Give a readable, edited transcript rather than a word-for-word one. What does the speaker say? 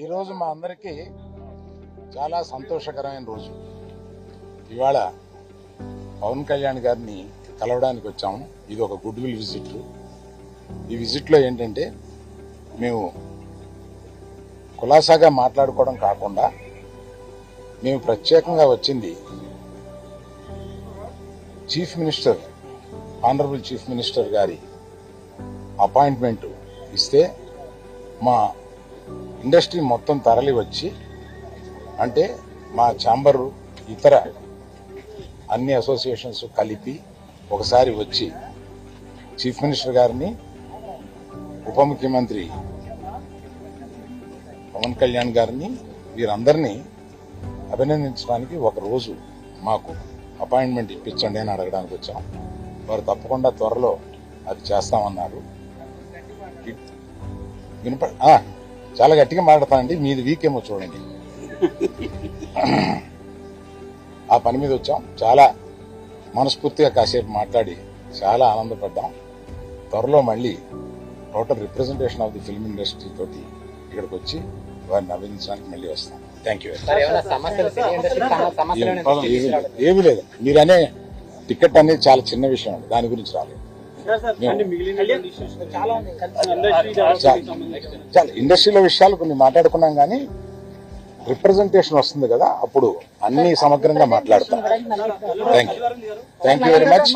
ఈరోజు మా అందరికీ చాలా సంతోషకరమైన రోజు. ఇవాళ పవన్ కళ్యాణ్ గారిని కలవడానికి వచ్చాము. ఇది ఒక గుడ్ విల్ విజిట్. ఈ విజిట్లో ఏంటంటే మేము కులాసాగా మాట్లాడుకోవడం కాకుండా మేము ప్రత్యేకంగా వచ్చింది chief minister, honourable chief minister గారి అపాయింట్మెంట్ ఇస్తే మా ఇండస్ట్రీ మొత్తం తరలి వచ్చి, అంటే మా ఛాంబరు ఇతర అన్ని అసోసియేషన్స్ కలిపి ఒకసారి వచ్చి చీఫ్ మినిస్టర్ గారిని, ఉప ముఖ్యమంత్రి పవన్ కళ్యాణ్ గారిని, వీరందరినీ అభినందించడానికి ఒకరోజు మాకు అపాయింట్మెంట్ ఇప్పించండి అని అడగడానికి వచ్చాం. వారు తప్పకుండా త్వరలో అది చేస్తామన్నారు. చాలా గట్టిగా మాట్లాడతానండి, మీది వీక్ ఏమో చూడండి. ఆ పని మీద వచ్చాం. చాలా మనస్ఫూర్తిగా కాసేపు మాట్లాడి చాలా ఆనందపడ్డాం. త్వరలో మళ్ళీ total representation of the film industry తోటి ఇక్కడికి వచ్చి వారిని అభినందించడానికి మళ్ళీ వస్తాం. Thank you. ఏమీ లేదు, మీరు అనే టికెట్ అనేది చాలా చిన్న విషయం అండి, దాని గురించి రాలేదు. చాలా ఇండస్ట్రీలో విషయాలు కొన్ని మాట్లాడుకున్నాం, కానీ రిప్రజెంటేషన్ వస్తుంది కదా, అప్పుడు అన్ని సమగ్రంగా మాట్లాడతాం. Thank you very much.